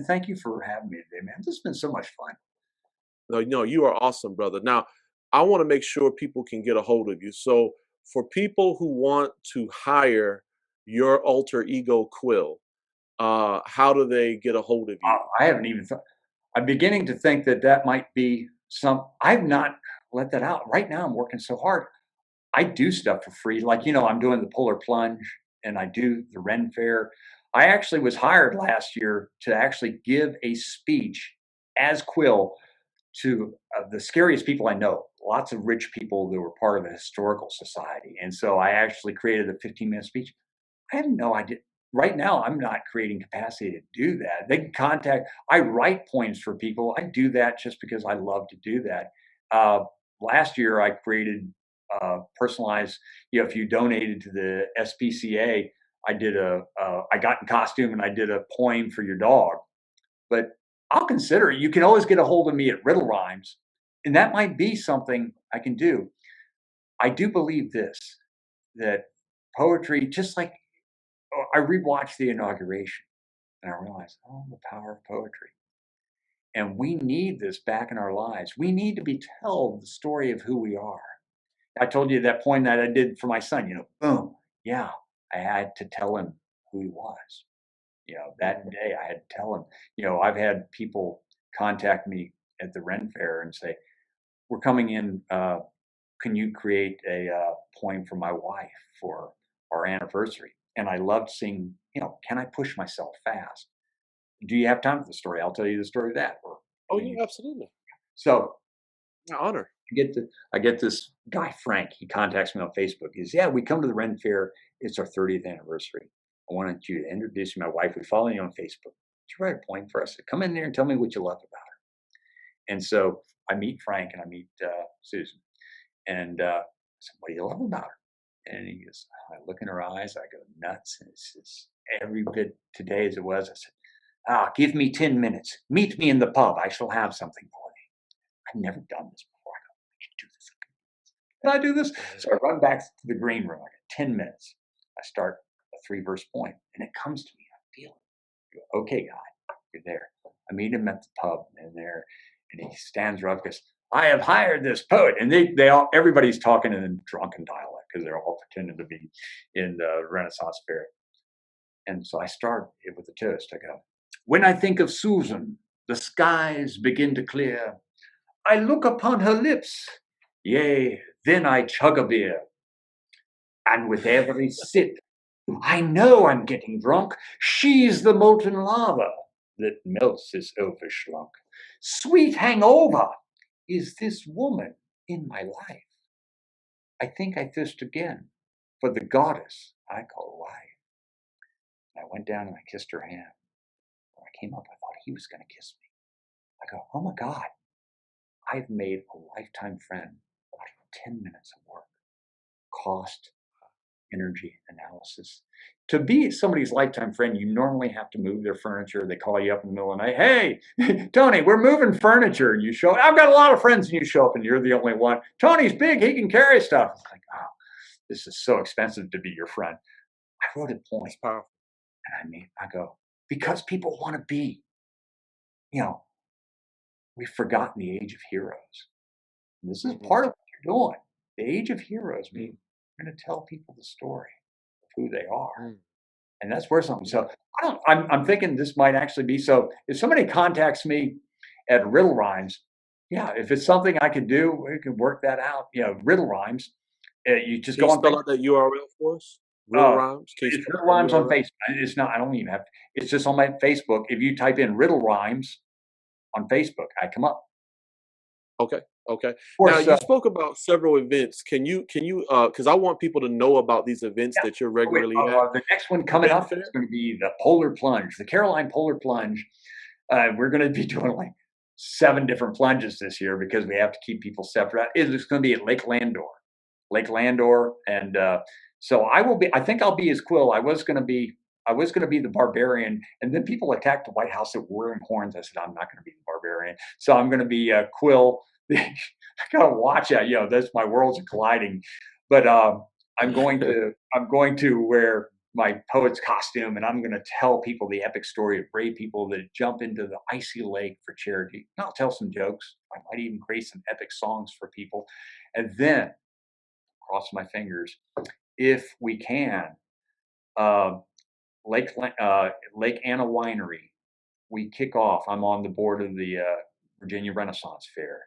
thank you for having me today, man. This has been so much fun. No, no, you are awesome, brother. Now, I want to make sure people can get a hold of you. So, for people who want to hire your alter ego Quill, how do they get a hold of you? I haven't even thought. I'm beginning to think that that might be some. I've not let that out. Right now, I'm working so hard. I do stuff for free. Like, I'm doing the Polar Plunge and I do the Ren Fair. I actually was hired last year to actually give a speech as Quill to the scariest people I know, lots of rich people that were part of the historical society. And so I actually created a 15-minute speech. I have no idea. Right now, I'm not creating capacity to do that. They can contact. I write poems for people. I do that just because I love to do that. Uh, Last year, I created personalized. If you donated to the SPCA, I did I got in costume and I did a poem for your dog. But I'll consider it. You can always get a hold of me at Riddle Rhymes, and that might be something I can do. I do believe this, that poetry, just like I rewatched the inauguration and I realized, oh, the power of poetry. And we need this back in our lives. We need to be told the story of who we are. I told you that poem that I did for my son, boom. Yeah, I had to tell him who he was. That day I had to tell him. I've had people contact me at the Ren Fair and say, "We're coming in. Can you create a poem for my wife for our anniversary?" And I loved seeing, can I push myself fast? Do you have time for the story? I'll tell you the story of that. Or Oh, we need. yeah, absolutely. So My honor. I get this guy Frank. He contacts me on Facebook. He says, "Yeah, we come to the Ren Fair. It's our 30th anniversary. I wanted you to introduce my wife. We follow you on Facebook. Would you write a poem for us? Come in there and tell me what you love about her." And so I meet Frank and I meet Susan. And I said, "What do you love about her?" And he goes, I look in her eyes. I go nuts. And it's just every bit today as it was. I said, give me 10 minutes. Meet me in the pub. I shall have something for you. I've never done this before. I go, I can do this. Can I do this? So I run back to the green room. I got 10 minutes. I start a 3-verse poem and it comes to me. I feel it. I go, okay, guy, you're there. I meet him at the pub and there, and he stands up and goes, "I have hired this poet." And they all, everybody's talking in drunken dialect because they're all pretending to be in the Renaissance spirit. And so I start it with a toast. I go, "When I think of Susan, the skies begin to clear. I look upon her lips. Yea, then I chug a beer. And with every sip, I know I'm getting drunk. She's the molten lava that melts this overschlunk. Sweet hangover is this woman in my life. I think I thirst again for the goddess I call wife." And I went down and I kissed her hand. When I came up, I thought he was going to kiss me. I go, oh my God, I've made a lifetime friend out of 10 minutes of work. Cost, energy analysis. To be somebody's lifetime friend, you normally have to move their furniture. They call you up in the middle of the night. "Hey, Tony, we're moving furniture." And you show up. "I've got a lot of friends," and you show up and you're the only one. "Tony's big. He can carry stuff." It's like, oh, this is so expensive to be your friend. I wrote a poem That's powerful. and I go, because people want to be, you know, we've forgotten the age of heroes. And this is Mhm. part of what you're doing. The age of heroes means you're going to tell people the story of who they are. Mm. And that's worth something. Yeah. So I'm thinking this might actually be, so if somebody contacts me at Riddle Rhymes, yeah, if it's something I could do, we can work that out. Riddle Rhymes. You just Can go you on spell Facebook. out that URL for us? Riddle Rhymes? Can you It's spell Riddle that Rhymes on URL? Facebook. It's not. I don't even have. It's just on my Facebook. If you type in Riddle Rhymes on Facebook, I come up. Okay, okay. Of Now course, you spoke about several events. Because I want people to know about these events yeah. that you're Oh, wait, regularly at. the next one The coming main up is fair? going to be the Polar Plunge, the Caroline Polar Plunge. We're going to be doing like 7 different plunges this year because we have to keep people separate. It's going to be at Lake Landor, and so I will be. I think I'll be as Quill. I was going to be the barbarian, and then people attacked the White House that were wearing horns. I said I'm not going to be the barbarian, so I'm going to be Quill. I gotta watch out. That's my worlds are colliding, but I'm going to wear my poet's costume, and I'm going to tell people the epic story of brave people that jump into the icy lake for charity. And I'll tell some jokes. I might even create some epic songs for people, and then cross my fingers if we can. Uh, Lake Anna Winery. We kick off. I'm on the board of the Virginia Renaissance Fair.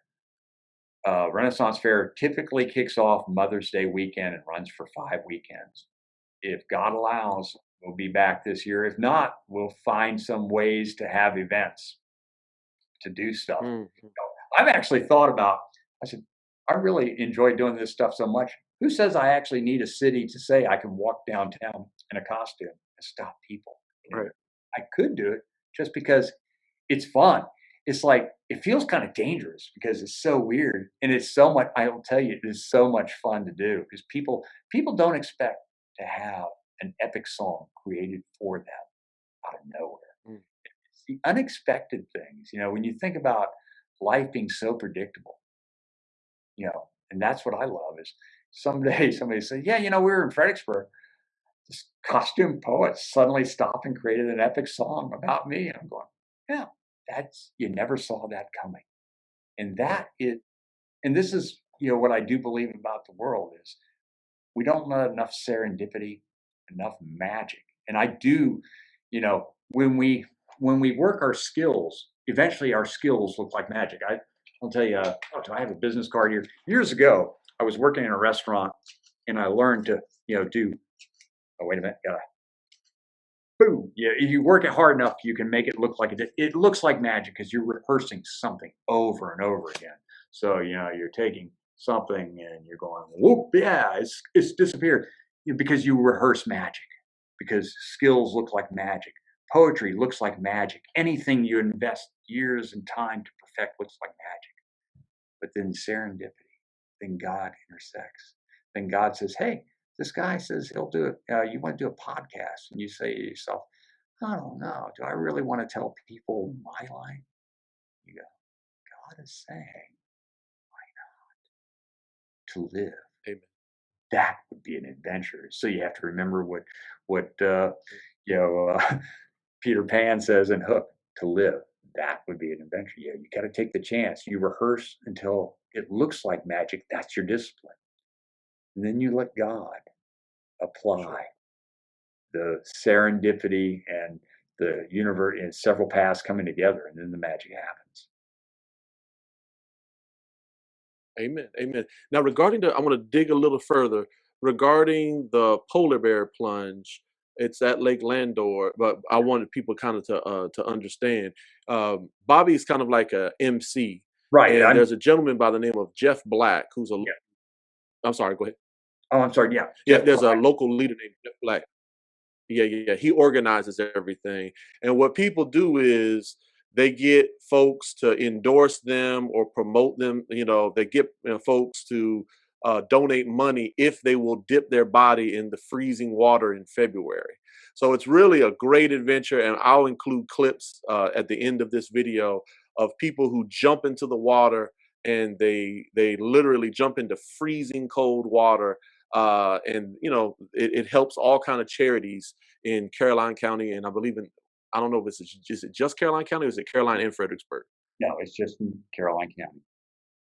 Renaissance Fair typically kicks off Mother's Day weekend and runs for 5 weekends. If God allows, we'll be back this year. If not, we'll find some ways to have events to do stuff. Mm, I've actually thought about, I said, I really enjoy doing this stuff so much. Who says I actually need a city to say I can walk downtown in a costume and stop people? right. I could do it just because it's fun. It's like it feels kind of dangerous because it's so weird and it's so much. I will tell you, it is so much fun to do because people don't expect to have an epic song created for them out of nowhere. Mm, It's the unexpected things, when you think about life being so predictable, and that's what I love is someday somebody say, yeah, we were in Fredericksburg. This costume poet suddenly stopped and created an epic song about me. And I'm going, yeah, you never saw that coming. And right. this is, what I do believe about the world is we don't know enough serendipity, enough magic. And I do, when we work our skills, eventually our skills look like magic. I'll tell you, do I have a business card here? Years ago, I was working in a restaurant and I learned to, do, oh, wait a minute, boom. Yeah, if you work it hard enough, you can make it look like it looks like magic because you're rehearsing something over and over again. So you're taking something and you're going, whoop, yeah, it's disappeared because you rehearse magic. Because skills look like magic, poetry looks like magic. Anything you invest years and time to perfect looks like magic. But then serendipity, then God intersects. Then God says, hey, this guy says he'll do it. You want to do a podcast? And you say to yourself, I don't know. Do I really want to tell people my life? You go, God is saying to live. Amen. That would be an adventure. So you have to remember what you Peter Pan says in Hook, to live. That would be an adventure. Yeah, you got to take the chance. You rehearse until it looks like magic. That's your discipline. And then you let God apply Sure. the serendipity and the universe and several paths coming together, and then the magic happens. Amen. Amen. Now, I want to dig a little further regarding the polar bear plunge. It's at Lake Landor, but I wanted people kind of to understand. Bobby's kind of like a MC, Right. and there's a gentleman by the name of Jeff Black who's a. Yeah. I'm sorry. Go ahead. Oh, I'm sorry. Yeah. Yeah, Jeff there's a Black. local leader named Jeff Black. Yeah, yeah, yeah. He organizes everything. And what people do is they get folks to endorse them or promote them. They get folks to donate money if they will dip their body in the freezing water in February. So it's really a great adventure. And I'll include clips at the end of this video of people who jump into the water and they literally jump into freezing cold water and it helps all kind of charities in Caroline County, and I don't know if is it just Caroline County or is it Caroline and Fredericksburg? No, it's just in Caroline County.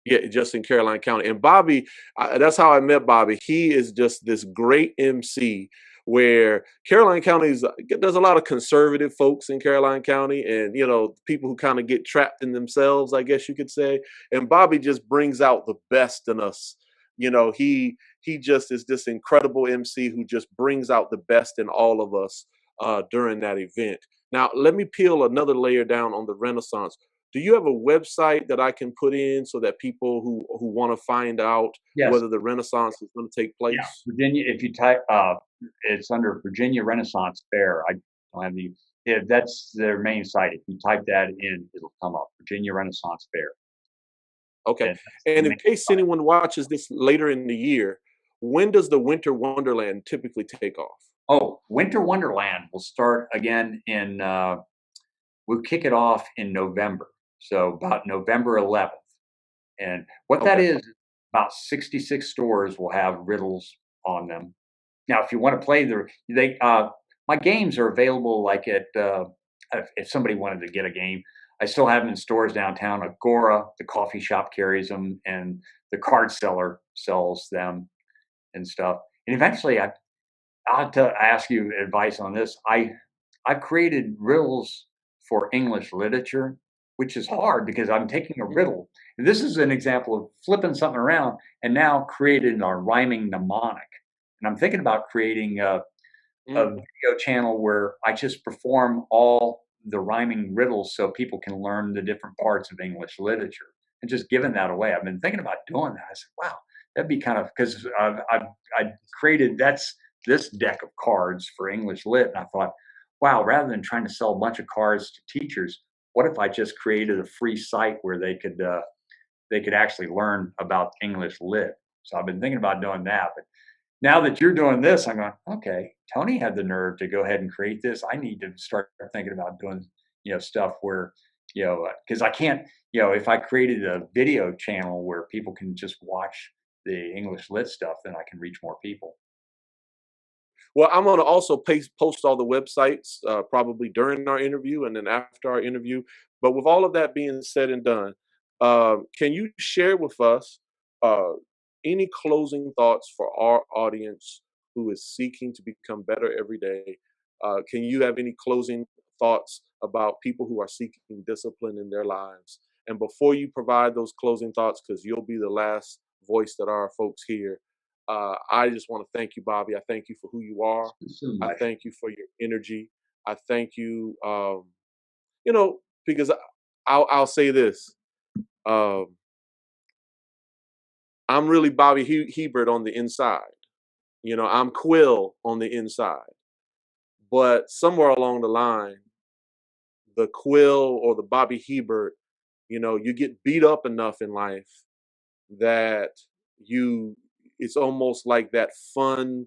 Yeah, just in Caroline County. And Bobby, that's how I met Bobby. He is just this great MC. Where Caroline County there's a lot of conservative folks in Caroline County, and people who kind of get trapped in themselves, I guess you could say. And Bobby just brings out the best in us He just is this incredible MC who just brings out the best in all of us during that event. Now, let me peel another layer down on the Renaissance. Do you have a website that I can put in so that people who want to find out Yes. whether the Renaissance is going to take Yeah. place? Virginia, if you type, it's under Virginia Renaissance Fair. I don't have the, yeah, that's their main site. If you type that in, it'll come up, Virginia Renaissance Fair. Okay. And that's the And in main case site. anyone watches this later in the year, when does the Winter Wonderland typically take off? Oh, Winter Wonderland will start again we'll kick it off in November. So about November 11th. And what that Okay. is, about 66 stores will have riddles on them. Now, if you want to play my games are available like if somebody wanted to get a game, I still have them in stores downtown. Agora, the coffee shop carries them, and the card seller sells them and stuff. And eventually, I'll ask you advice on this. I've created riddles for English literature, which is hard because I'm taking a Mm, riddle. And this is an example of flipping something around and now creating a rhyming mnemonic. And I'm thinking about creating a mm. video channel where I just perform all the rhyming riddles so people can learn the different parts of English literature and just giving that away. I've been thinking about doing that. I said, wow, that'd be kind of because I created this deck of cards for English lit, and I thought, wow, rather than trying to sell a bunch of cards to teachers, what if I just created a free site where they could actually learn about English lit? So I've been thinking about doing that, but now that you're doing this, I'm going, okay, Tony had the nerve to go ahead and create this. I need to start thinking about doing, stuff where, because I can't, if I created a video channel where people can just watch the English lit stuff, then I can reach more people. Well, I'm going to also post all the websites probably during our interview and then after our interview. But with all of that being said and done, can you share with us uh, any closing thoughts for our audience who is seeking to become better every day? Can you have any closing thoughts about people who are seeking discipline in their lives? And before you provide those closing thoughts, because you'll be the last voice that our folks hear, I just want to thank you, Bobby. I thank you for who you are. So I much. thank you for your energy. I thank you, you know, because I'll say this. Um, I'm really Bobby Hebert on the inside. I'm Quill on the inside. But somewhere along the line, the Quill or the Bobby Hebert, you get beat up enough in life that you, it's almost like that fun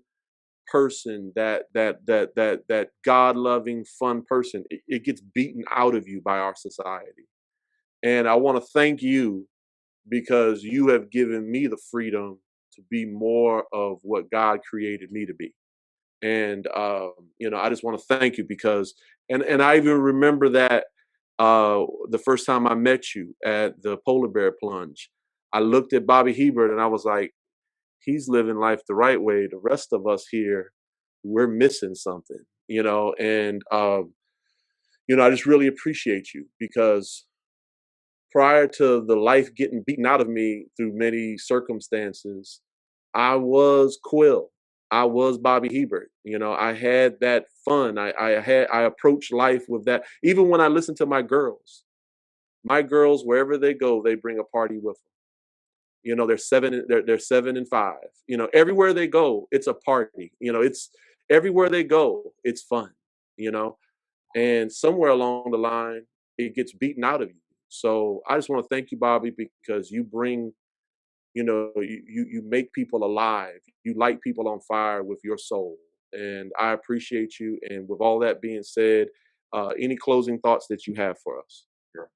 person, that God loving fun person, it gets beaten out of you by our society. And I want to thank you because you have given me the freedom to be more of what God created me to be. And I just want to thank you because, and I even remember that the first time I met you at the polar bear plunge, I looked at Bobby Hebert and I was like, he's living life the right way. The rest of us here, we're missing something, and I just really appreciate you because prior to the life getting beaten out of me through many circumstances, I was Quill. I was Bobby Hebert. I had that fun. I approached life with that. Even when I listen to my girls, wherever they go, they bring a party with them. They're seven. They're 7 and 5. Everywhere they go, it's a party. It's everywhere they go, it's fun. You know, and somewhere along the line, it gets beaten out of you. So I just want to thank you, Bobby, because you bring, you make people alive. You light people on fire with your soul, and I appreciate you. And with all that being said, any closing thoughts that you have for us? Sure.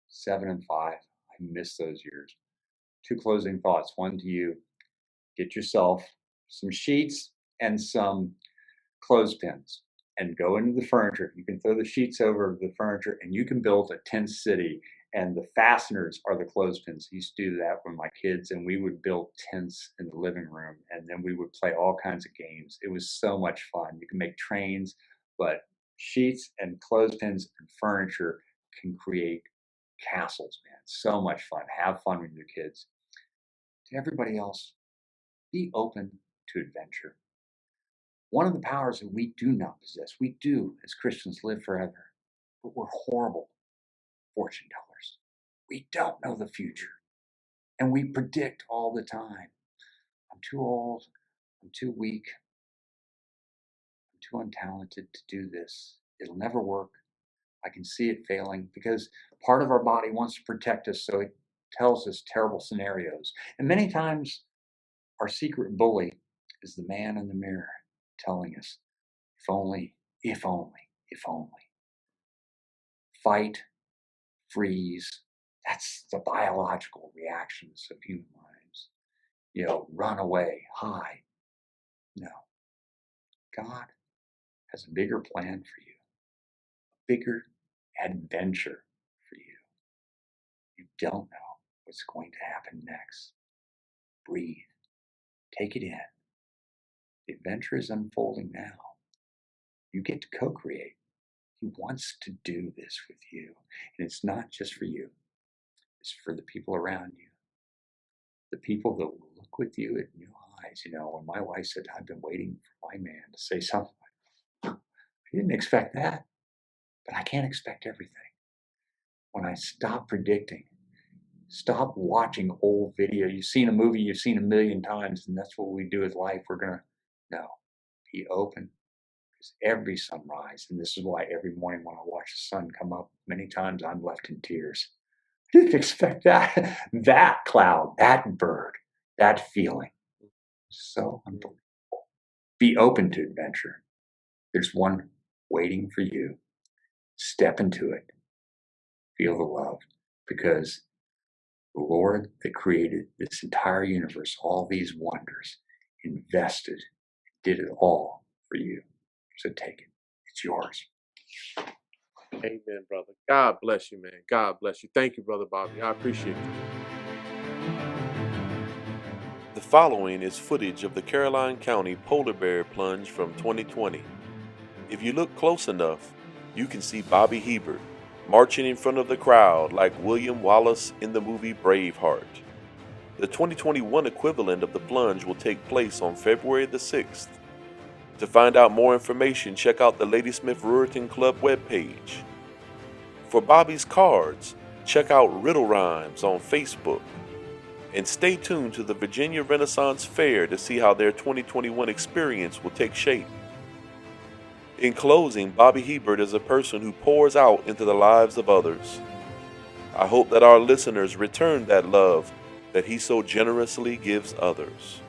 7 and 5. I miss those years. Two closing thoughts. One to you. Get yourself some sheets and some clothespins and go into the furniture. You can throw the sheets over the furniture and you can build a tent city. And the fasteners are the clothespins. I used to do that with my kids, and we would build tents in the living room, and then we would play all kinds of games. It was so much fun. You can make trains, but sheets and clothespins and furniture can create castles, man. So much fun. Have fun with your kids. To everybody else, Be open to adventure. One of the powers that we do not possess, we do as Christians live forever, but we're horrible fortune tellers. We don't know the future, and we predict all the time. I'm too old, I'm too weak, I'm too untalented to do this. It'll never work. I can see it failing because part of our body wants to protect us, so it tells us terrible scenarios. And many times, our secret bully is the man in the mirror telling us, if only, if only, if only. Fight, freeze. That's the biological reactions of human minds. Run away, hide. No, God has a bigger plan for you, a bigger adventure for you. You don't know what's going to happen next. Breathe, take it in. The adventure is unfolding now. You get to co create. He wants to do this with you. And it's not just for you, it's for the people around you, the people that will look with you at new eyes. When my wife said, I've been waiting for my man to say something, I didn't expect that, but I can't expect everything. When I stop predicting, stop watching old video. You've seen a movie you've seen a million times, and that's what we do with life. We're going to, no, be open. Because every sunrise, and this is why every morning when I watch the sun come up, many times I'm left in tears. I didn't expect that cloud, that bird, that feeling. So unbelievable. Be open to adventure. There's one waiting for you. Step into it. Feel the love, because the Lord that created this entire universe, all these wonders, invested, did it all for you. So take it. It's yours. Amen, brother. God bless you, man. God bless you. Thank you, Brother Bobby. I appreciate you. The following is footage of the Caroline County polar bear plunge from 2020. If you look close enough, you can see Bobby Hebert marching in front of the crowd like William Wallace in the movie Braveheart. The 2021 equivalent of the plunge will take place on February the 6th. To find out more information, check out the Ladysmith Ruritan Club webpage. For Bobby's cards, check out Riddle Rhymes on Facebook. And stay tuned to the Virginia Renaissance Fair to see how their 2021 experience will take shape. In closing, Bobby Hebert is a person who pours out into the lives of others. I hope that our listeners return that love that he so generously gives others.